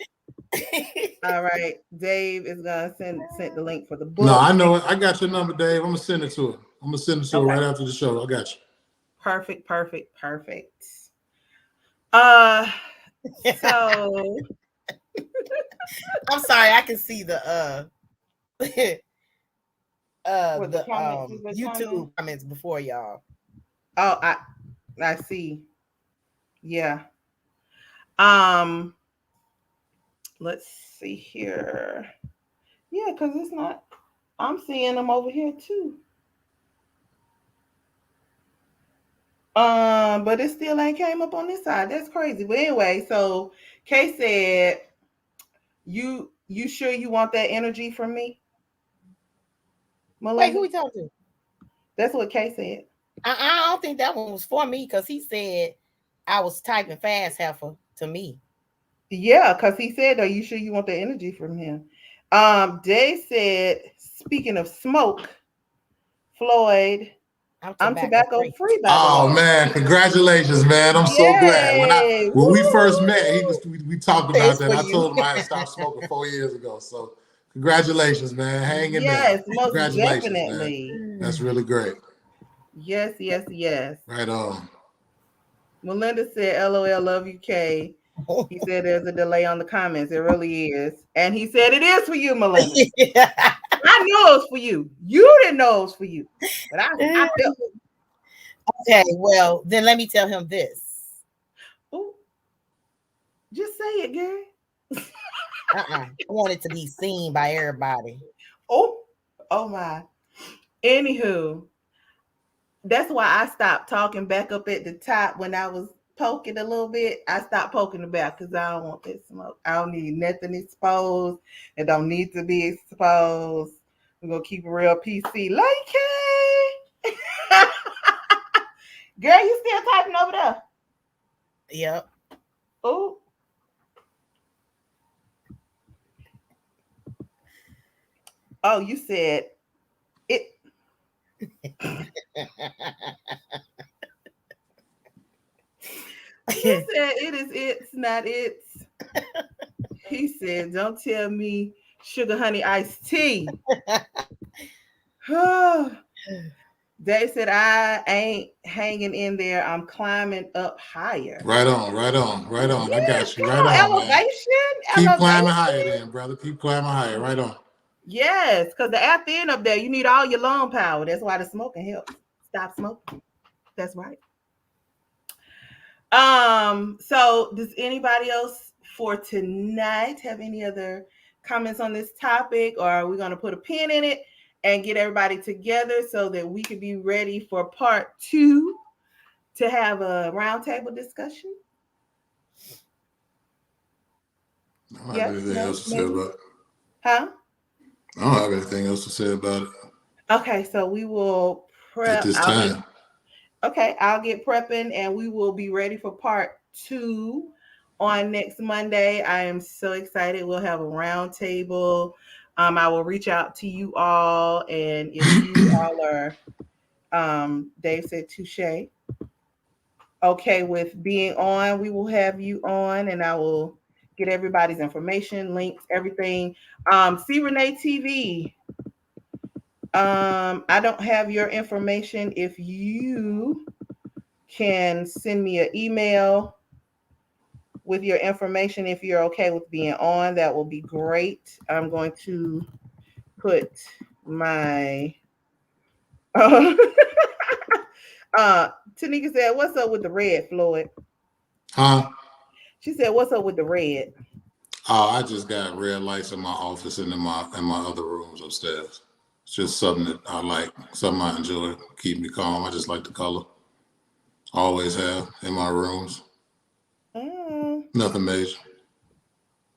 All right, Dave is gonna send the link for the book. No, I know it. I got your number, Dave. I'm gonna send it to her. Her right after the show. I got you. Perfect. So I'm sorry, I can see the YouTube comments before y'all. Oh, I see. Yeah. Let's see here. Yeah, because it's not. I'm seeing them over here too. But it still ain't came up on this side. That's crazy. But anyway, so Kay said, You sure you want that energy from me, Melinda? Wait, who we talking to? That's what Kay said. I don't think that one was for me because he said I was typing fast heifer to me. Yeah, because he said, "Are you sure you want the energy from him?" They said, speaking of smoke, Floyd, I'm I'm tobacco tobacco free. free, by the Oh way. man, congratulations, man! I'm so glad. Yay! When we Woo! first met, we talked about It's that. for I you. told him I had stopped smoking 4 years ago. So congratulations, man. Hang in there. Yes, most Congratulations, man. definitely. That's really great. Yes, yes, yes. Right on. Melinda said, "LOL, love you, Kay." He said, "There's a delay on the comments. It really is." And he said, "It is for you, Melinda." Yeah. I knew it was for you. You didn't know it was for you. But I felt it. Okay, well, then let me tell him this. Ooh, just say it, Gary. I want it to be seen by everybody. Oh, oh my. Anywho, that's why I stopped talking back up at the top when I was poking a little bit. I stopped poking about because I don't want that smoke. I don't need nothing exposed. It don't need to be exposed. We're gonna keep it real PC. Like girl, you still typing over there? Yep. Oh. Oh, you said it. He said it is it's not it's. He said, "Don't tell me sugar honey iced tea." They said, "I ain't hanging in there. I'm climbing up higher." Right on. Right on. Right on. I Yes, got you. come Right on, on, man. elevation, Keep climbing higher, elevation. then, brother. Keep climbing higher. Right on. Yes, because the after end up there, you need all your lung power. That's why the smoking helps. Stop smoking. That's right. So does anybody else for tonight have any other comments on this topic, or are we going to put a pin in it and get everybody together so that we can be ready for part 2 to have a roundtable discussion? I don't have Yep, anything no, else to say maybe. about it. Huh? I don't have anything else to say about it Okay, so we will at prep. this time. I'll get prepping and we will be ready for part 2 on next Monday. I am so excited. We'll have a round table. I will reach out to you all, and if you all are, Dave said touche, okay with being on, we will have you on, and I will get everybody's information, links, everything. See Renee TV. I don't have your information. If you can send me an email with your information, if you're okay with being on, that will be great. I'm going to put my Tanika said, "What's up with the red, Floyd?" Huh? She said, "What's up with the red?" Oh, I just got red lights in my office and in my other rooms upstairs. It's just something that I like, something I enjoy, keep me calm. I just like the color. Always have in my rooms. Mm. Nothing major.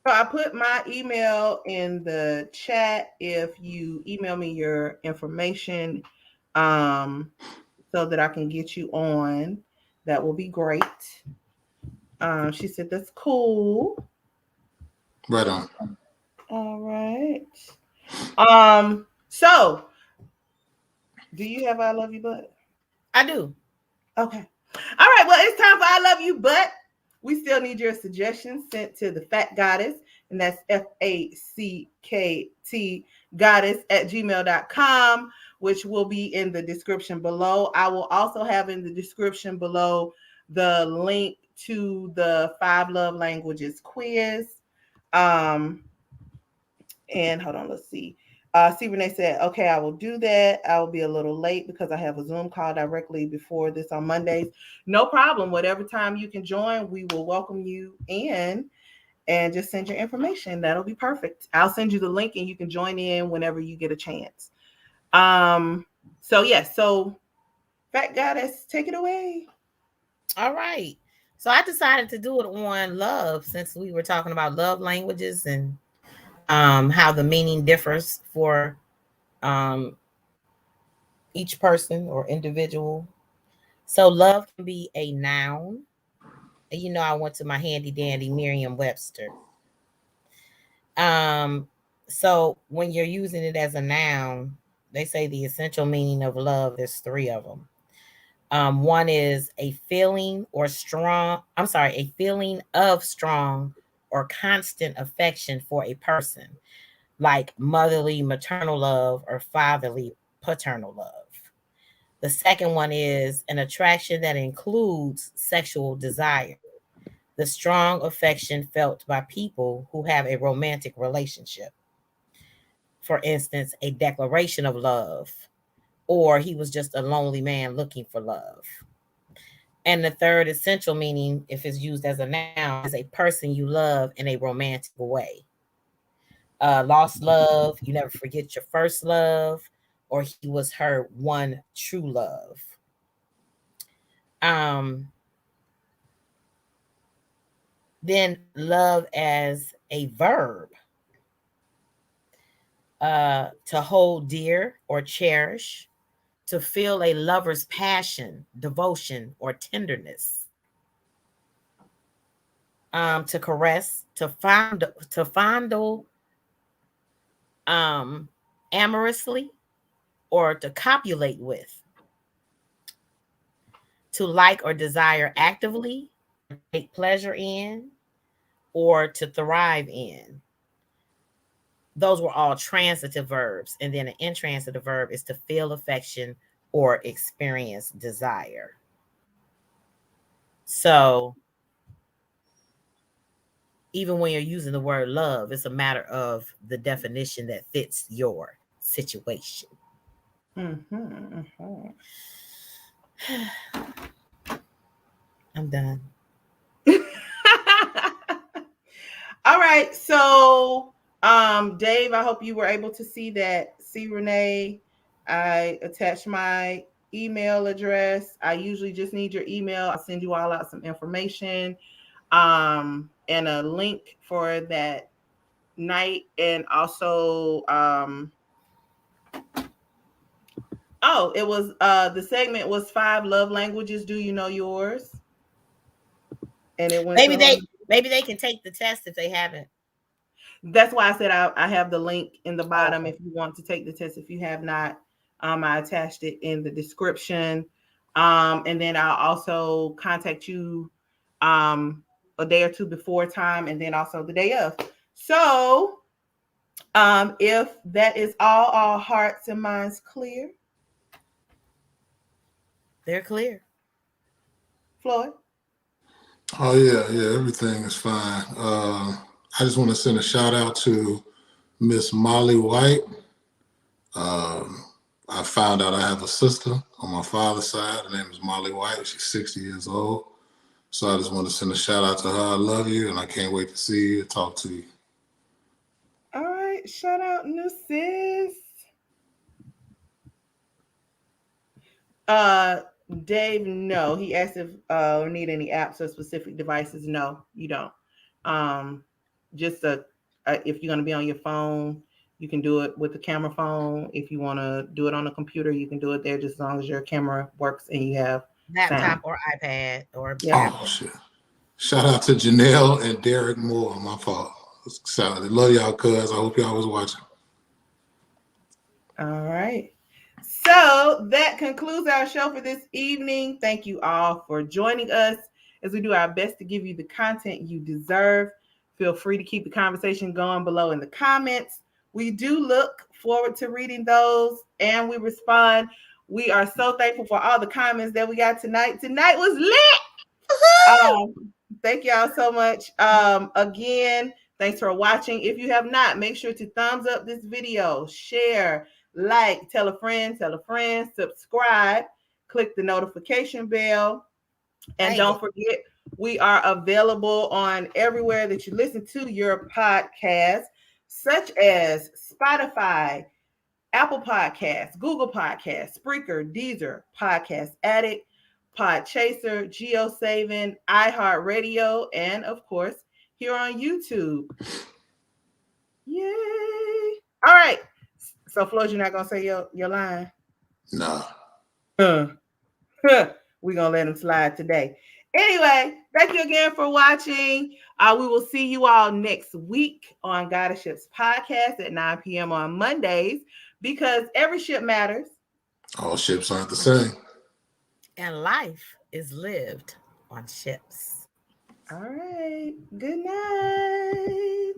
So I put my email in the chat. If you email me your information, so that I can get you on, that will be great. She said that's cool. Right on. All right. So do you have I love you but? I do. Okay. All right. Well, it's time for I love you, but we still need your suggestions sent to the Fat Goddess, and that's FACKT goddess at gmail.com, which will be in the description below. I will also have in the description below the link to the 5 love languages quiz. And hold on, let's see. See, Renee said, "Okay, I will do that. I will be a little late because I have a Zoom call directly before this on Mondays." No problem. Whatever time you can join, we will welcome you in, and just send your information. That'll be perfect. I'll send you the link and you can join in whenever you get a chance. So yes, so Fat Goddess, take it away. All right. So I decided to do it on love since we were talking about love languages and how the meaning differs for um, each person or individual. So love can be a noun. And I went to my handy dandy Merriam-Webster. Um, so when you're using it as a noun, they say the essential meaning of love, there's three of them. One is a feeling or strong, I'm sorry, a feeling of strong or constant affection for a person, like motherly maternal love or fatherly paternal love. The second one is an attraction that includes sexual desire, the strong affection felt by people who have a romantic relationship. For instance, a declaration of love, or he was just a lonely man looking for love. And the third essential meaning, if it's used as a noun, is a person you love in a romantic way. Lost love, you never forget your first love, or he was her one true love. Um, then love as a verb, to hold dear or cherish, to feel a lover's passion, devotion, or tenderness. To caress, to fondle um, amorously, or to copulate with, to like or desire actively, take pleasure in, or to thrive in. Those were all transitive verbs. And then an intransitive verb is to feel affection or experience desire. So even when you're using the word love, it's a matter of the definition that fits your situation. Mm-hmm, mm-hmm. I'm done. All right. So, Dave, I hope you were able to see that. See, Renee, I attached my email address. I usually just need your email. I'll send you all out some information, and a link for that night. And also, oh, it was the segment was 5 love languages. Do you know yours? And it went Maybe on. they can take the test if they haven't. That's why I said I have the link in the Oh, bottom okay. if you want to take the test. If you have not, I attached it in the description. And then I'll also contact you a day or two before time, and then also the day of. So if that is all hearts and minds clear, They're clear. Floyd. Oh yeah, everything is fine. I just want to send a shout out to Miss Molly White. Um, I found out I have a sister on my father's side. Her name is Molly White. She's 60 years old. So I just want to send a shout out to her. I love you, and I can't wait to see you and talk to you. All right, shout out, new sis. Uh, Dave, no. He asked if we need any apps or specific devices. No, you don't. Um, just if you're gonna be on your phone, you can do it with the camera phone. If you want to do it on a computer, you can do it there, just as long as your camera works and you have sound. Laptop or iPad or Yep. Oh tablet. shit! Shout out to Janelle and Derek Moore. My fault. Love y'all, cuz. I hope y'all was watching. All right. So that concludes our show for this evening. Thank you all for joining us as we do our best to give you the content you deserve. Feel free to keep the conversation going below in the comments. We do look forward to reading those and we respond. We are so thankful for all the comments that we got tonight. Tonight was lit. Um, Thank y'all so much. Again, thanks for watching. If you have not, make sure to thumbs up this video, share, like, tell a friend, subscribe, click the notification bell, and Dang don't it. forget we are available on everywhere that you listen to your podcast, such as Spotify, Apple Podcasts, Google Podcasts, Spreaker, Deezer, Podcast Addict, Podchaser, GeoSaving, iHeartRadio, and of course, here on YouTube. Yay! All right. So, Floyd, you're not gonna say your line? Nah. We're gonna let him slide today. Anyway, thank you again for watching. We will see you all next week on GoddeSShips podcast at 9 p.m. on Mondays, because every ship matters. All ships aren't the same. And life is lived on ships. All right. Good night.